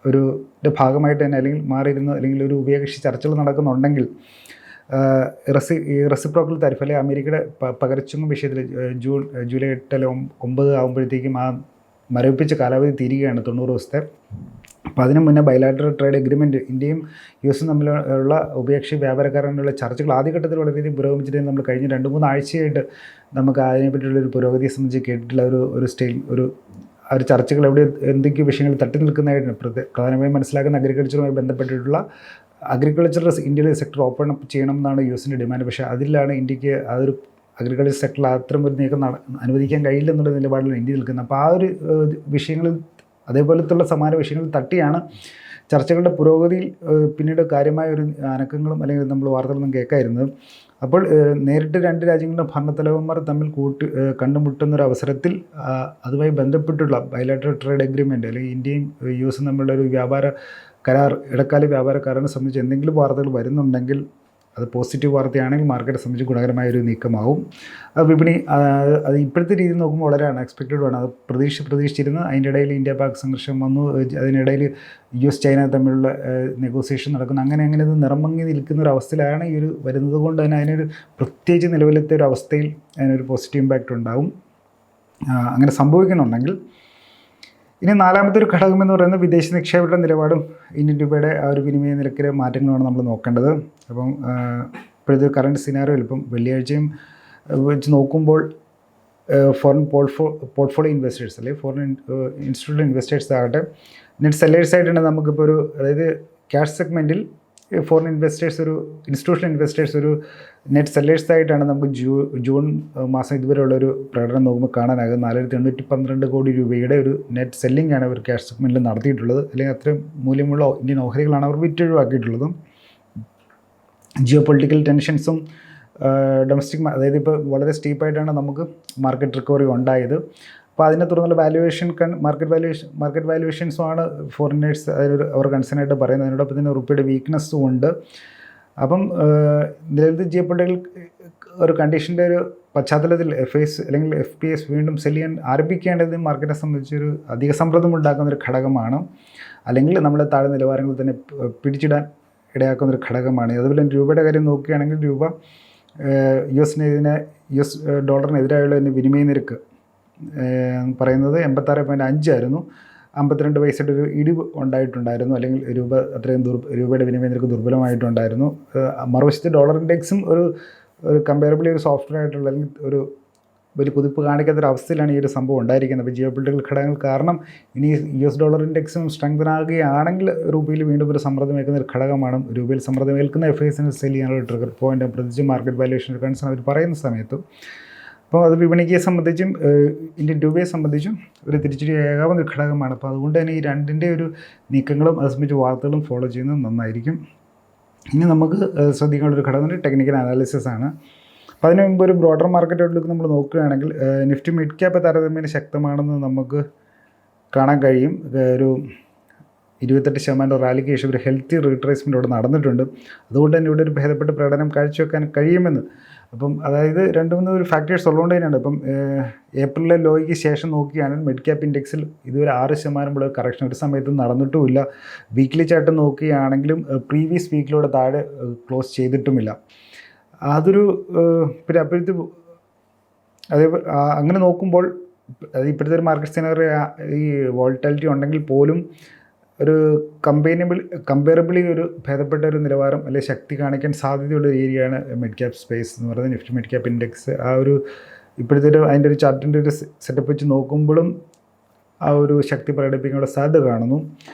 ഒരു ഭാഗമായിട്ട് തന്നെ അല്ലെങ്കിൽ മാറിയിരുന്ന അല്ലെങ്കിൽ ഒരു ഉഭയകക്ഷി ചർച്ചകൾ നടക്കുന്നുണ്ടെങ്കിൽ റെസിപ്രോക്കൽ താരിഫ് അല്ലെങ്കിൽ അമേരിക്കയുടെ പകർച്ചൊന്നും വിഷയത്തിൽ ജൂലൈ 8 അല്ലെങ്കിൽ 9 ആകുമ്പോഴത്തേക്കും ആ മരവിപ്പിച്ച കാലാവധി തീരുകയാണ് 90 ദിവസത്തെ. അപ്പോൾ അതിന് മുന്നേ ബൈലാറ്ററൽ ട്രേഡ് എഗ്രിമെൻറ്റ് ഇന്ത്യയും US തമ്മിലുള്ള ഉഭയകക്ഷി വ്യാപാരക്കാരനുള്ള ചർച്ചകൾ ആദ്യഘട്ടത്തിൽ വളരെയധികം പുരോഗമിച്ചിട്ട് നമ്മൾ കഴിഞ്ഞ 2-3 ആഴ്ചയായിട്ട് നമുക്ക് അതിനെപ്പറ്റിയുള്ളൊരു പുരോഗതിയെ സംബന്ധിച്ച് കേട്ടിട്ടുള്ള ഒരു ചർച്ചകൾ എവിടെ എന്തൊക്കെ വിഷയങ്ങൾ തട്ടി നിൽക്കുന്നതായിട്ട് പ്രധാനമായും മനസ്സിലാക്കുന്ന അഗ്രികൾച്ചറുമായി ബന്ധപ്പെട്ടിട്ടുള്ള ഇന്ത്യയിലെ സെക്ടർ ഓപ്പൺ അപ്പ് ചെയ്യണം എന്നാണ് US ഡിമാൻഡ്. പക്ഷേ അതിലാണ് ഇന്ത്യക്ക് അതൊരു അഗ്രികൾച്ചർ സെക്ടറിൽ അത്തരം ഒരു നീക്കം അനുവദിക്കാൻ കഴിയില്ല എന്നുള്ള നിലപാടിലാണ് ഇന്ത്യ നിൽക്കുന്നത്. അപ്പോൾ ആ ഒരു വിഷയങ്ങളിൽ അതേപോലത്തുള്ള സമാന വിഷയങ്ങൾ തട്ടിയാണ് ചർച്ചകളുടെ പുരോഗതിയിൽ പിന്നീട് കാര്യമായ ഒരു അനക്കങ്ങളും അല്ലെങ്കിൽ നമ്മൾ വാർത്തകളൊന്നും കേൾക്കായിരുന്നത്. അപ്പോൾ നേരിട്ട് 2 രാജ്യങ്ങളുടെ ഭരണത്തലവന്മാർ തമ്മിൽ കണ്ടുമുട്ടുന്നൊരു അവസരത്തിൽ അതുമായി ബന്ധപ്പെട്ടുള്ള ബൈലാറ്ററൽ ട്രേഡ് എഗ്രിമെൻറ്റ് അല്ലെങ്കിൽ ഇന്ത്യയും US തമ്മിലുള്ള ഒരു ഇടക്കാല വ്യാപാര കരാറിനെ സംബന്ധിച്ച് എന്തെങ്കിലും വാർത്തകൾ വരുന്നുണ്ടെങ്കിൽ അത് പോസിറ്റീവ് വാർത്തയാണെങ്കിൽ മാർക്കറ്റ് സംബന്ധിച്ച് ഗുണകരമായൊരു നീക്കമാവും. വിപണി അത് ഇപ്പോഴത്തെ രീതിയിൽ നോക്കുമ്പോൾ വളരെ അൺഎക്സ്പെക്റ്റഡ് ആണ്. അത് പ്രതീക്ഷിച്ചിരുന്നു. അതിൻ്റെ ഇടയിൽ ഇന്ത്യ പാക് സംഘർഷം വന്നു. അതിനിടയിൽ US ചൈന തമ്മിലുള്ള നെഗോസിയേഷൻ നടക്കുന്നു. അങ്ങനെ ഇത് നിറമങ്ങി നിൽക്കുന്ന ഒരു അവസ്ഥയിലാണ് ഈ ഒരു വരുന്നത് കൊണ്ട് തന്നെ അതിനൊരു പ്രത്യേകിച്ച് നിലവിലത്തെ ഒരു അവസ്ഥയിൽ അതിനൊരു പോസിറ്റീവ് ഇമ്പാക്റ്റ് ഉണ്ടാവും. അങ്ങനെ സംഭവിക്കുന്നുണ്ടെങ്കിൽ ഇനി നാലാമത്തെ ഒരു ഘടകം എന്ന് പറയുന്നത് വിദേശ നിക്ഷേപയുടെ നിലപാടും ഇന്ത്യൻ രൂപയുടെ ആ ഒരു വിനിമയ നിരക്കിലെ മാറ്റങ്ങളുമാണ് നമ്മൾ നോക്കേണ്ടത്. അപ്പം ഇപ്പോഴത്തെ കറണ്ട് സിനാറിയോയിൽ ഇപ്പം വെള്ളിയാഴ്ചയും വെച്ച് നോക്കുമ്പോൾ ഫോറിൻ പോർട്ട്ഫോളിയോ ഇൻവെസ്റ്റേഴ്സ് അല്ലെങ്കിൽ ഫോറിൻ ഇൻസ്റ്റിറ്റ്യൂഷണൽ ഇൻവെസ്റ്റേഴ്സ് ആകട്ടെ നെറ്റ് സെല്ലേഴ്സ് ആയിട്ടുണ്ട്. നമുക്കിപ്പോൾ അതായത് ക്യാഷ് സെഗ്മെൻറ്റിൽ ഫോറിൻ ഇൻസ്റ്റിറ്റ്യൂഷണൽ ഇൻവെസ്റ്റേഴ്സ് ഒരു നെറ്റ് സെല്ലേഴ്സായിട്ടാണ് നമുക്ക് ജൂൺ മാസം ഇതുവരെയുള്ളൊരു പ്രകടനം നോക്കുമ്പോൾ കാണാനാകും. 4,812 കോടി രൂപയുടെ ഒരു നെറ്റ് സെല്ലിംഗ് ആണ് അവർ ക്യാഷ് സെഗ്മെൻറ്റിൽ നടത്തിയിട്ടുള്ളത്. അല്ലെങ്കിൽ അത്രയും മൂല്യമുള്ള ഇന്ത്യൻ ഓഹരികളാണ് അവർ വിറ്റൊഴിവാക്കിയിട്ടുള്ളത്. ജിയോ പൊളിറ്റിക്കൽ ടെൻഷൻസും ഡൊമസ്റ്റിക് അതായത് ഇപ്പോൾ വളരെ സ്റ്റീപ്പായിട്ടാണ് നമുക്ക് മാർക്കറ്റ് റിക്കവറി ഉണ്ടായത്. അപ്പോൾ അതിനെ തുടർന്നുള്ള മാർക്കറ്റ് വാല്യുവേഷൻസുമാണ് ഫോറിനേഴ്സ് അവർ കൺസേൺ ആയിട്ട് പറയുന്നത്. അതിനോടൊപ്പം തന്നെ റുപ്പിയുടെ വീക്ക്നെസ്സും ഉണ്ട്. അപ്പം നിലവിലത്തെ ജിയോ പൊളിറ്റിക്കൽ ഒരു കണ്ടീഷൻ്റെ ഒരു പശ്ചാത്തലത്തിൽ അല്ലെങ്കിൽ FPIs വീണ്ടും സെല് ചെയ്യാൻ ആരംഭിക്കേണ്ടത് മാർക്കറ്റിനെ സംബന്ധിച്ചൊരു അധിക സമ്മർദ്ദം ഉണ്ടാക്കുന്നൊരു ഘടകമാണ്. അല്ലെങ്കിൽ നമ്മളെ താഴെ നിലവാരങ്ങളിൽ തന്നെ പിടിച്ചിടാൻ ഇടയാക്കുന്നൊരു ഘടകമാണ്. അതുപോലെ തന്നെ രൂപയുടെ കാര്യം നോക്കുകയാണെങ്കിൽ രൂപ US ഡോളറിനെതിരായുള്ള വിനിമയ നിരക്ക് പറയുന്നത് 86.5 ആയിരുന്നു. 52 പൈസയുടെ ഒരു ഇടിവ് ഉണ്ടായിട്ടുണ്ടായിരുന്നു. അല്ലെങ്കിൽ രൂപയുടെ വിനിമയ നിരക്ക് ദുർബലമായിട്ടുണ്ടായിരുന്നു. മറുവശത്ത് ഡോളർ ഇൻഡെക്സും ഒരു കമ്പയറബിളി ഒരു സോഫ്റ്റ്വെയർ ആയിട്ടുള്ള അല്ലെങ്കിൽ ഒരു വലിയ കുതിപ്പ് കാണിക്കാത്തൊരവസ്ഥയിലാണ് ഈ ഒരു സംഭവം ഉണ്ടായിരിക്കുന്നത്. അപ്പോൾ ജിയോ പൊളിറ്റിക്കൽ ഘടകങ്ങൾ കാരണം ഇനി US ഡോളർ ഇൻഡെക്സും സ്ട്രെങ്തൻ ആകുകയാണെങ്കിൽ രൂപയിൽ വീണ്ടും ഒരു സമ്മർദ്ദമേൽക്കുന്ന ഒരു ഘടകമാണ്. രൂപയിൽ സമ്മർദ്ദമേൽക്കുന്ന FISനെ സെല് ചെയ്യാനുള്ള ട്രിഗർ പോയിൻ്റ് പ്രത്യേകിച്ച് മാർക്കറ്റ് വാല്യുവേഷൻ കൺസേൺ അവർ പറയുന്ന സമയത്തും. അപ്പോൾ അത് വിപണിയെ സംബന്ധിച്ചും ഇന്ത്യൻ രൂപയെ സംബന്ധിച്ചും ഒരു തിരിച്ചടിയാകാവുന്ന ഒരു ഘടകമാണ്. അപ്പോൾ അതുകൊണ്ട് തന്നെ ഈ രണ്ടിൻ്റെ ഒരു നീക്കങ്ങളും അത് സംബന്ധിച്ച് വാർത്തകളും ഫോളോ ചെയ്യുന്നത് നന്നായിരിക്കും. ഇനി നമുക്ക് ശ്രദ്ധിക്കാനുള്ളൊരു ഘടകം ടെക്നിക്കൽ അനാലിസിസ് ആണ്. അപ്പോൾ അതിന് മുമ്പ് ഒരു ബ്രോഡർ മാർക്കറ്റ് ഔട്ട്ലുക്ക് നമ്മൾ നോക്കുകയാണെങ്കിൽ നിഫ്റ്റി മിഡ് ക്യാപ്പ് താരതമ്യേന ശക്തമാണെന്ന് നമുക്ക് കാണാൻ കഴിയും. ഒരു 28% റാലിക്ക് ശേഷം ഒരു ഹെൽത്തി റീട്രേസ്മെൻറ്റ് ഇവിടെ നടന്നിട്ടുണ്ട്. അതുകൊണ്ട് തന്നെ ഇവിടെ ഒരു ഭേദപ്പെട്ട പ്രകടനം കാഴ്ചവെക്കാൻ കഴിയുമെന്ന് അപ്പം അതായത് 2-3 ഫാക്ടേഴ്സ് ഉള്ളതുകൊണ്ട് തന്നെയാണ്. ഇപ്പം ഏപ്രിലിലെ ലോയ്ക്ക് ശേഷം നോക്കുകയാണെങ്കിൽ മിഡ് ക്യാപ്പ് ഇൻഡെക്സിൽ ഇതുവരെ 6% കറക്ഷൻ ഒരു സമയത്തും നടന്നിട്ടുമില്ല. വീക്ക്ലി ചാർട്ട് നോക്കുകയാണെങ്കിലും പ്രീവിയസ് വീക്കിലൂടെ താഴെ ക്ലോസ് ചെയ്തിട്ടുമില്ല. അതൊരു പിന്നെ അപ്പോഴത്തെ അതേപോലെ അങ്ങനെ നോക്കുമ്പോൾ അത് ഇപ്പോഴത്തെ ഒരു മാർക്കറ്റ് സിനാറിയോ ഈ വോൾട്ടാലിറ്റി ഉണ്ടെങ്കിൽ പോലും ഒരു കമ്പയറബിളി ഒരു ഭേദപ്പെട്ട ഒരു നിലവാരം അല്ലെങ്കിൽ ശക്തി കാണിക്കാൻ സാധ്യതയുള്ള ഒരു ഏരിയയാണ് മിഡ് ക്യാപ്പ് സ്പേസ് എന്ന് പറയുന്നത്. നിഫ്റ്റി മിഡ് ക്യാപ്പ് ഇൻഡെക്സ് ആ ഒരു ഇപ്പോഴത്തെ അതിൻ്റെ ഒരു ചാർട്ടിൻ്റെ ഒരു സെറ്റപ്പ് വെച്ച് നോക്കുമ്പോഴും ആ ഒരു ശക്തി പ്രകടിപ്പിക്കാനുള്ള സാധ്യത കാണുന്നു.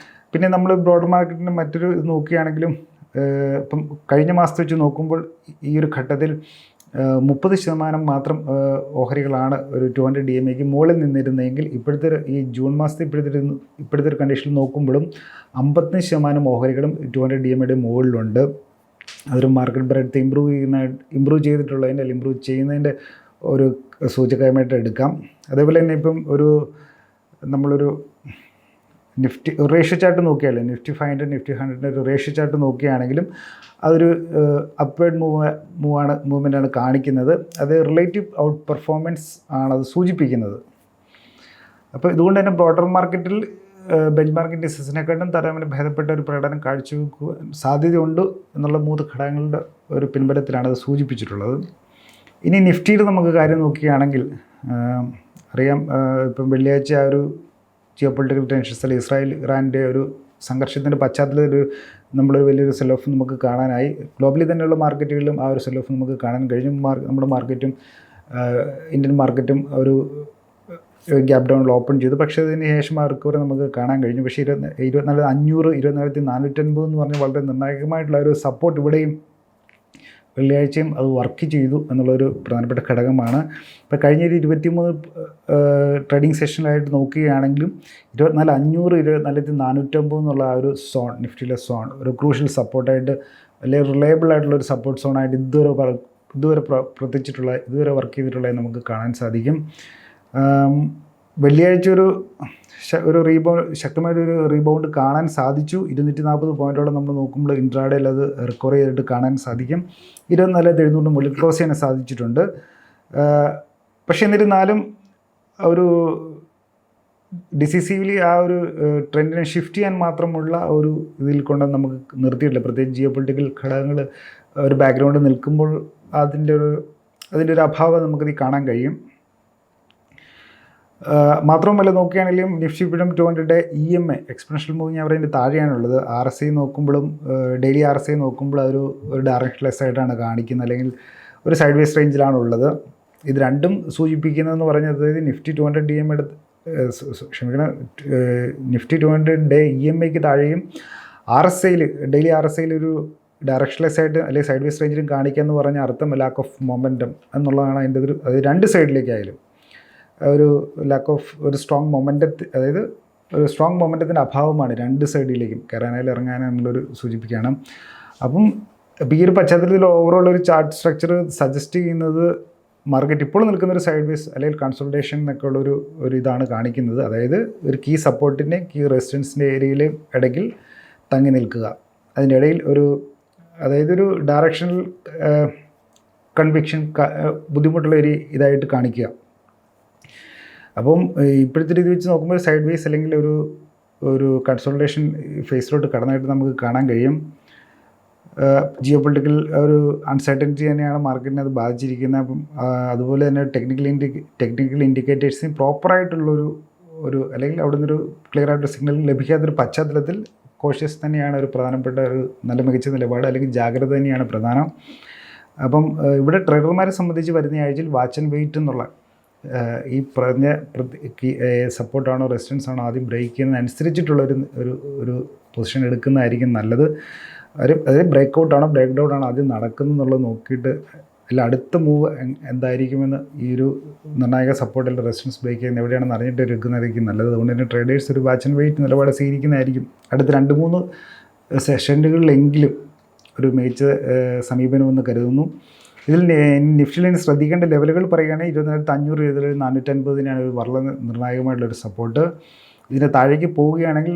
പിന്നെ നമ്മൾ ബ്രോഡർ മാർക്കറ്റിൻ്റെ മറ്റൊരു ഇത് നോക്കുകയാണെങ്കിലും ഇപ്പം കഴിഞ്ഞ മാസത്തെ വെച്ച് നോക്കുമ്പോൾ ഈ ഒരു ഘട്ടത്തിൽ 30% മാത്രം ഓഹരികളാണ് ഒരു 200 DMAക്ക് മുകളിൽ നിന്നിരുന്നെങ്കിൽ ഇപ്പോഴത്തെ ഈ ജൂൺ മാസത്തെ ഇപ്പോഴത്തെ ഒരു കണ്ടീഷനിൽ നോക്കുമ്പോഴും 55% ഓഹരികളും 200 DMAയുടെ മുകളിലുണ്ട്. അതൊരു മാർക്കറ്റ് ബ്രെഡ്ത്ത് ഇമ്പ്രൂവ് ചെയ്തിട്ടുള്ളതിൻ്റെ അല്ലെങ്കിൽ ഇമ്പ്രൂവ് ചെയ്യുന്നതിൻ്റെ ഒരു സൂചകമായിട്ട് എടുക്കാം. അതേപോലെ തന്നെ ഇപ്പം നമ്മളൊരു നിഫ്റ്റി റേഷ്യോ ചാർട്ട് നോക്കിയാലേ നിഫ്റ്റി 500 നിഫ്റ്റി 100 ഒരു റേഷ്യോ ചാർട്ട് നോക്കുകയാണെങ്കിലും അതൊരു അപ്വേർഡ് മൂവ്മെൻ്റാണ് കാണിക്കുന്നത്. അത് റിലേറ്റീവ് ഔട്ട് പെർഫോമൻസ് ആണ് അത് സൂചിപ്പിക്കുന്നത്. അപ്പോൾ ഇതുകൊണ്ട് തന്നെ ബ്രോഡർ മാർക്കറ്റിൽ ബെഞ്ച് മാർക്ക് ഇൻഡെക്സിനെക്കാട്ടും താരതമ്യേന ഭേദപ്പെട്ട ഒരു പ്രകടനം കാഴ്ചവെക്കുവാൻ സാധ്യതയുണ്ട് എന്നുള്ള 3 ഘടകങ്ങളുടെ ഒരു പിൻബലത്തിലാണ് അത് സൂചിപ്പിച്ചിട്ടുള്ളത്. ഇനി നിഫ്റ്റിയിൽ നമുക്ക് കാര്യം നോക്കുകയാണെങ്കിൽ അറിയാം, ഇപ്പം വെള്ളിയാഴ്ച ആ ഒരു ജിയോ പൊളിറ്റിക്കൽ ടെൻഷൻസ് അല്ലെങ്കിൽ ഇസ്രായേൽ ഇറാൻ്റെ ഒരു സംഘർഷത്തിൻ്റെ പശ്ചാത്തലത്തിൽ നമ്മളൊരു വലിയൊരു സെൽ ഓഫ് നമുക്ക് കാണാനായി. ഗ്ലോബലി തന്നെയുള്ള മാർക്കറ്റുകളിലും ആ ഒരു സെൽ ഓഫ് നമുക്ക് കാണാൻ കഴിഞ്ഞു. നമ്മുടെ മാർക്കറ്റും ഇന്ത്യൻ മാർക്കറ്റും ഒരു ഗ്യാപ് ഡൗണിൽ ഓപ്പൺ ചെയ്തു. പക്ഷേ അതിന് ശേഷം ആ റിക്കവറി നമുക്ക് കാണാൻ കഴിഞ്ഞു. പക്ഷേ 24,500 24,450 എന്ന് പറഞ്ഞാൽ വളരെ നിർണായകമായിട്ടുള്ള ഒരു സപ്പോർട്ട് ഇവിടെയും വെള്ളിയാഴ്ചയും അത് വർക്ക് ചെയ്തു എന്നുള്ളൊരു പ്രധാനപ്പെട്ട ഘടകമാണ്. ഇപ്പോൾ കഴിഞ്ഞ 23 ട്രേഡിംഗ് സെഷനിലായിട്ട് നോക്കുകയാണെങ്കിലും 24,500 24,450 എന്നുള്ള ആ ഒരു സോൺ, നിഫ്റ്റിയിലെ സോൺ ഒരു ക്രൂഷ്യൽ സപ്പോർട്ടായിട്ട് അല്ലെങ്കിൽ റിലയബിൾ ആയിട്ടുള്ള ഒരു സപ്പോർട്ട് സോണായിട്ട് ഇതുവരെ പ്രവർത്തിച്ചിട്ടുള്ള ഇതുവരെ വർക്ക് ചെയ്തിട്ടുള്ളത് നമുക്ക് കാണാൻ സാധിക്കും. വെള്ളിയാഴ്ച ഒരു ശക്തമായിട്ടൊരു റീബൗണ്ട് കാണാൻ സാധിച്ചു. 240 പോയിൻറ്റോളം നമ്മൾ നോക്കുമ്പോൾ ഇൻട്രാഡേയിൽ അത് റിക്കവർ ചെയ്തിട്ട് കാണാൻ സാധിക്കും. 24,700 മുകളിൽ ക്ലോസ് ചെയ്യാൻ സാധിച്ചിട്ടുണ്ട്. പക്ഷേ എന്നിരുന്നാലും ഒരു ഡിസിസീവ്ലി ആ ഒരു ട്രെൻഡിനെ ഷിഫ്റ്റ് ചെയ്യാൻ മാത്രമുള്ള ഒരു ഇതിൽ കൊണ്ട് നമുക്ക് നിർത്തിയിട്ടില്ല. പ്രത്യേകിച്ച് ജിയോ പൊളിറ്റിക്കൽ ഘടകങ്ങൾ ഒരു ബാക്ക്ഗ്രൗണ്ടിൽ നിൽക്കുമ്പോൾ അതിൻ്റെ ഒരു അഭാവം നമുക്കിത് കാണാൻ കഴിയും. മാത്രവുമല്ല നോക്കുകയാണെങ്കിലും നിഫ്റ്റി ഇപ്പോഴും 200 EMA എക്സ്പെൻഷ്യൽ മൂവിങ് അവരതിൻ്റെ താഴെയാണുള്ളത്. RSI നോക്കുമ്പോഴും ഡെയിലി RSI നോക്കുമ്പോൾ ഒരു ഡയറക്ഷൻലെസ് ആയിട്ടാണ് കാണിക്കുന്നത്, അല്ലെങ്കിൽ ഒരു സൈഡ് വേസ് റേഞ്ചിലാണ് ഉള്ളത്. ഇത് രണ്ടും സൂചിപ്പിക്കുന്നതെന്ന് പറഞ്ഞത് നിഫ്റ്റി 200 DMA നിഫ്റ്റി 200 EMAക്ക് താഴെയും RSIയിൽ ഡെയിലി RSIയിൽ ഒരു ഡയറക്ഷൻലെസ് ആയിട്ട് അല്ലെങ്കിൽ സൈഡ് വേസ് റേഞ്ചിലും കാണിക്കുക എന്ന് പറഞ്ഞാൽ അർത്ഥം ലാക്ക് ഓഫ് മൊമെൻറ്റം എന്നുള്ളതാണ് അതിൻ്റെ അത് രണ്ട് സൈഡിലേക്കായാലും ഒരു ലാക്ക് ഓഫ് ഒരു സ്ട്രോങ് അതായത് ഒരു സ്ട്രോങ് മൊമെൻറ്റത്തിൻ്റെ അഭാവമാണ് രണ്ട് സൈഡിലേക്കും കയറാനായാലും ഇറങ്ങാനായാലും നമ്മളൊരു സൂചിപ്പിക്കുകയാണ്. അപ്പം ഈ ഒരു പശ്ചാത്തലത്തിൽ ഓവറോൾ ഒരു ചാർട്ട് സ്ട്രക്ചർ സജസ്റ്റ് ചെയ്യുന്നത് മാർക്കറ്റ് ഇപ്പോൾ നിൽക്കുന്ന ഒരു സൈഡ് വേസ് അല്ലെങ്കിൽ കൺസോൾട്ടേഷൻ എന്നൊക്കെ ഉള്ളൊരു ഇതാണ് കാണിക്കുന്നത്. അതായത് ഒരു കീ സപ്പോർട്ടിൻ്റെ കീ റെസിസ്റ്റൻസിൻ്റെ ഏരിയയിൽ ഇടയ്ക്കിൽ തങ്ങി നിൽക്കുക, അതിൻ്റെ ഇടയിൽ അതായത് ഒരു ഡയറക്ഷണൽ കൺവിക്ഷൻ ബുദ്ധിമുട്ടുള്ള ഒരു ഇതായിട്ട് കാണിക്കുക. അപ്പം ഇപ്പോഴത്തെ രീതി വെച്ച് നോക്കുമ്പോൾ സൈഡ് വേസ് അല്ലെങ്കിൽ ഒരു കൺസോൾട്ടേഷൻ ഫേസിലോട്ട് കടന്നായിട്ട് നമുക്ക് കാണാൻ കഴിയും. ജിയോ പൊളിറ്റിക്കൽ ഒരു അൺസർട്ടനിറ്റി തന്നെയാണ് മാർക്കറ്റിനെ അത് ബാധിച്ചിരിക്കുന്നത്. അപ്പം അതുപോലെ തന്നെ ടെക്നിക്കൽ ഇൻഡിക്കേറ്റേഴ്സിന് പ്രോപ്പറായിട്ടുള്ളൊരു അല്ലെങ്കിൽ അവിടെ നിന്നൊരു ക്ലിയർ ആയിട്ടൊരു സിഗ്നൽ ലഭിക്കാത്തൊരു പശ്ചാത്തലത്തിൽ കോഷ്യസ് തന്നെയാണ് ഒരു പ്രധാനപ്പെട്ട ഒരു നല്ല മികച്ച നിലപാട്, അല്ലെങ്കിൽ ജാഗ്രത തന്നെയാണ് പ്രധാനം. അപ്പം ഇവിടെ ട്രേഡർമാരെ സംബന്ധിച്ച് വരുന്ന ആഴ്ചയിൽ വാച്ച് ആൻഡ് വെയിറ്റ് എന്നുള്ള ഈ പറഞ്ഞ സപ്പോർട്ടാണോ റെസിസ്റ്റൻസ് ആണോ ആദ്യം ബ്രേക്ക് ചെയ്യുന്നതനുസരിച്ചിട്ടുള്ളൊരു പൊസിഷൻ എടുക്കുന്നതായിരിക്കും നല്ലത്. അതായത് ബ്രേക്ക് ഔട്ടാണോ ബ്രേക്ക് ഡൗൺ ആണോ ആദ്യം നടക്കുന്നുള്ളത് നോക്കിയിട്ട് അല്ല അടുത്ത മൂവ് എന്തായിരിക്കുമെന്ന് ഈ ഒരു നിർണായക സപ്പോർട്ട് അല്ലെങ്കിൽ റെസിസ്റ്റൻസ് ബ്രേക്ക് ചെയ്യുന്ന എവിടെയാണെന്ന് അറിഞ്ഞിട്ട് എടുക്കുന്നതായിരിക്കും നല്ലത്. അതുകൊണ്ട് തന്നെ ട്രേഡേഴ്സ് ഒരു വാച്ച് ആൻഡ് വെയിറ്റ് നിലപാട് സ്വീകരിക്കുന്നതായിരിക്കും. അടുത്ത 2-3 സെഷനുകളിലെങ്കിലും ഒരു മികച്ച സമീപനമെന്ന് കരുതുന്നു. ഇതിൽ നിഫ്റ്റിയിൽ ശ്രദ്ധിക്കേണ്ട ലെവലുകൾ പറയുകയാണെങ്കിൽ 24,500 450 ഒരു വളരെ നിർണായകമായിട്ടുള്ളൊരു സപ്പോർട്ട്. ഇതിൻ്റെ താഴേക്ക് പോവുകയാണെങ്കിൽ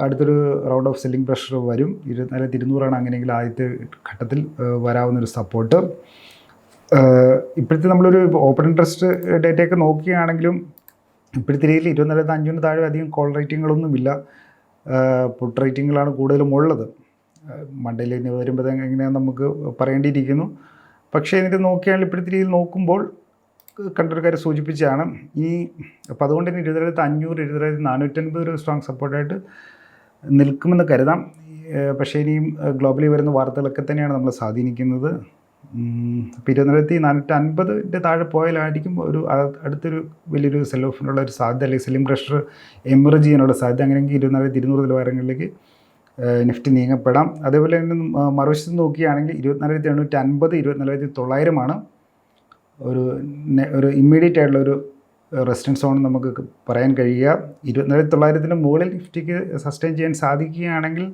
അടുത്തൊരു റൗണ്ട് ഓഫ് സെല്ലിംഗ് പ്രഷർ വരും. 24,200 അങ്ങനെയെങ്കിൽ ആദ്യത്തെ ഘട്ടത്തിൽ വരാവുന്നൊരു സപ്പോർട്ട്. ഇപ്പോഴത്തെ നമ്മളൊരു ഓപ്പൺ ഇൻട്രസ്റ്റ് ഡേറ്റയൊക്കെ നോക്കുകയാണെങ്കിലും ഇപ്പോഴത്തെ രീതിയിൽ 24,500 താഴെ അധികം കോൾ റേറ്റിങ്ങുകളൊന്നുമില്ല. പുട്ട് റേറ്റിങ്ങുകളാണ് കൂടുതലും ഉള്ളത്. മണ്ടയിൽ ഇനി വരുമ്പോൾ എങ്ങനെയാണെന്ന് നമുക്ക് പറയേണ്ടിയിരിക്കുന്നു. പക്ഷേ എന്നിട്ട് നോക്കിയാണെങ്കിൽ ഇപ്പോഴത്തെ രീതിയിൽ നോക്കുമ്പോൾ കണ്ടൊരു കാര്യം സൂചിപ്പിച്ചാണ് അപ്പോൾ അതുകൊണ്ട് തന്നെ 20,500 20,450 ഒരു സ്ട്രോങ് സപ്പോർട്ടായിട്ട് നിൽക്കുമെന്ന് കരുതാം. പക്ഷേ ഇനിയും ഗ്ലോബലി വരുന്ന വാർത്തകളൊക്കെ തന്നെയാണ് നമ്മളെ സ്വാധീനിക്കുന്നത്. ഇപ്പോൾ 24,450 താഴെ പോയാലായിരിക്കും ഒരു അടുത്തൊരു വലിയൊരു സെൽ ഓഫിനുള്ള ഒരു സാധ്യത, അല്ലെങ്കിൽ സെല്ലിംഗ് പ്രഷർ എമർജ് ചെയ്യാനുള്ള സാധ്യത. അങ്ങനെയെങ്കിൽ 24,200 നിലവാരങ്ങളിലേക്ക് നിഫ്റ്റി നീങ്ങപ്പെടാം. അതേപോലെ തന്നെ മറുവശത്ത് നോക്കുകയാണെങ്കിൽ 24,850 24,900 ഒരു ഇമ്മീഡിയറ്റ് ആയിട്ടുള്ളൊരു റെസിസ്റ്റൻസ് സോൺ നമുക്ക് പറയാൻ കഴിയുക. 24,900 മുകളിൽ നിഫ്റ്റിക്ക് സസ്റ്റെയിൻ ചെയ്യാൻ സാധിക്കുകയാണെങ്കിൽ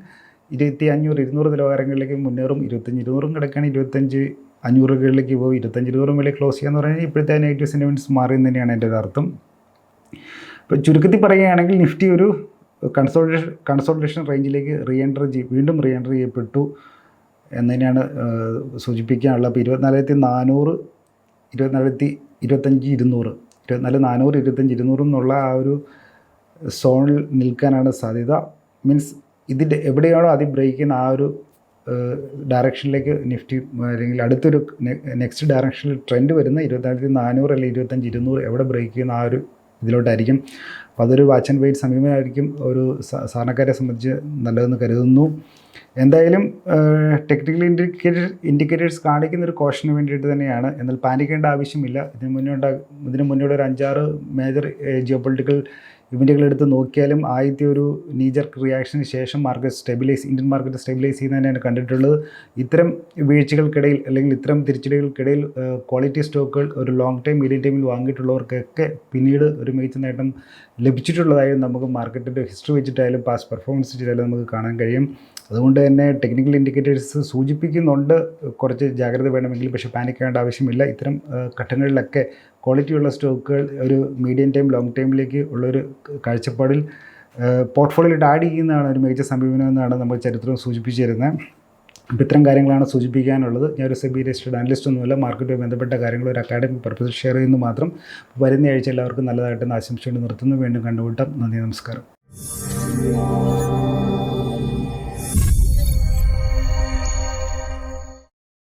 25,200 നിലവാരങ്ങളിലേക്ക് മുന്നേറും. 25,200 കിടക്കുകയാണെങ്കിൽ 25,500കളിലേക്ക് പോകും. 25,200 മേലെ ക്ലോസ് ചെയ്യാന്ന് പറഞ്ഞാൽ ഇപ്പോഴത്തെ നെഗറ്റീവ് സെൻറ്റിമെൻറ്റ്സ് മാറിയെന്ന് തന്നെയാണ് എൻ്റെ ഒരു അർത്ഥം. ഇപ്പോൾ ചുരുക്കത്തിൽ പറയുകയാണെങ്കിൽ നിഫ്റ്റി ഒരു കൺസോൾട്ടേഷൻ റേഞ്ചിലേക്ക് വീണ്ടും റീ എൻട്രി ചെയ്യപ്പെട്ടു എന്ന് തന്നെയാണ് സൂചിപ്പിക്കാനുള്ളത്. അപ്പോൾ 24,400 24,200 24,400 എന്നുള്ള ആ ഒരു സോണിൽ നിൽക്കാനാണ് സാധ്യത. മീൻസ് ഇതിൻ്റെ എവിടെയാണോ ആദ്യം ബ്രേക്ക് ചെയ്യുന്ന ആ ഒരു ഡയറക്ഷനിലേക്ക് നിഫ്റ്റി, അല്ലെങ്കിൽ അടുത്തൊരു നെക്സ്റ്റ് ഡയറക്ഷനിൽ ട്രെൻഡ് വരുന്ന 24,400 അല്ലെങ്കിൽ 25,200 എവിടെ ബ്രേക്ക് ചെയ്യുന്ന ആ ഒരു ഇതിലോട്ടായിരിക്കും. അപ്പോൾ അതൊരു വാച്ച് ആൻഡ് വെയിറ്റ് സമീപനമായിരിക്കും ഒരു സാധാരണക്കാരെ സംബന്ധിച്ച് നല്ലതെന്ന് കരുതുന്നു. എന്തായാലും ടെക്നിക്കൽ ഇൻഡിക്കേറ്റേഴ്സ് കാണിക്കുന്ന ഒരു കോഷന് വേണ്ടിയിട്ട് തന്നെയാണ്. എന്നാൽ പാനിക്കേണ്ട ആവശ്യമില്ല. ഇതിന് മുന്നേ ഒരു 5-6 മേജർ ജിയോ പൊളിറ്റിക്കൽ ഇവൻറ്റുകൾ എടുത്ത് നോക്കിയാലും ആദ്യത്തെ ഒരു നീജർക്ക് റിയാക്ഷന് ശേഷം ഇന്ത്യൻ മാർക്കറ്റ് സ്റ്റെബിലൈസ് ചെയ്യുന്നതിനാണ് കണ്ടിട്ടുള്ളത്. ഇത്തരം വീഴ്ചകൾക്കിടയിൽ അല്ലെങ്കിൽ ഇത്തരം തിരിച്ചടികൾക്കിടയിൽ ക്വാളിറ്റി സ്റ്റോക്കുകൾ ഒരു ലോങ് ടൈം മീഡിയം ടൈമിൽ വാങ്ങിയിട്ടുള്ളവർക്കൊക്കെ പിന്നീട് ഒരു മികച്ച നേട്ടം ലഭിച്ചിട്ടുള്ളതായും നമുക്ക് മാർക്കറ്റിൻ്റെ ഹിസ്റ്ററി വെച്ചിട്ടായാലും പാസ്റ്റ് പെർഫോമൻസ് വെച്ചിട്ടായാലും നമുക്ക് കാണാൻ കഴിയും. അതുകൊണ്ട് തന്നെ ടെക്നിക്കൽ ഇൻഡിക്കേറ്റേഴ്സ് സൂചിപ്പിക്കുന്നുണ്ട് കുറച്ച് ജാഗ്രത വേണമെങ്കിൽ, പക്ഷേ പാനിക് ചെയ്യേണ്ട ആവശ്യമില്ല. ഇത്തരം ഘട്ടങ്ങളിലൊക്കെ ക്വാളിറ്റിയുള്ള സ്റ്റോക്കുകൾ ഒരു മീഡിയം ടൈം ലോങ് ടൈമിലേക്ക് ഉള്ളൊരു കാഴ്ചപ്പാടിൽ പോർട്ട്ഫോളിയോയിലിട്ട് ആഡ് ചെയ്യുന്നതാണ് ഒരു മികച്ച സമീപനം എന്നാണ് നമ്മൾ ചരിത്രം സൂചിപ്പിച്ചു തരുന്നത്. അപ്പോൾ ഇത്തരം കാര്യങ്ങളാണ് സൂചിപ്പിക്കാനുള്ളത്. ഞാനൊരു സെബി രജിസ്റ്റേർഡ് അനലിസ്റ്റ് ഒന്നുമല്ല. മാർക്കറ്റുമായി ബന്ധപ്പെട്ട കാര്യങ്ങൾ ഒരു അക്കാഡമിക് പർപ്പസിൽ ഷെയർ ചെയ്യുന്നു മാത്രം. വരുന്ന ആഴ്ച എല്ലാവർക്കും നല്ലതായിട്ടെന്ന് ആശംസിച്ചുകൊണ്ട് നിർത്തുന്നു. വീണ്ടും കണ്ടുമുട്ടാം. നന്ദി, നമസ്കാരം.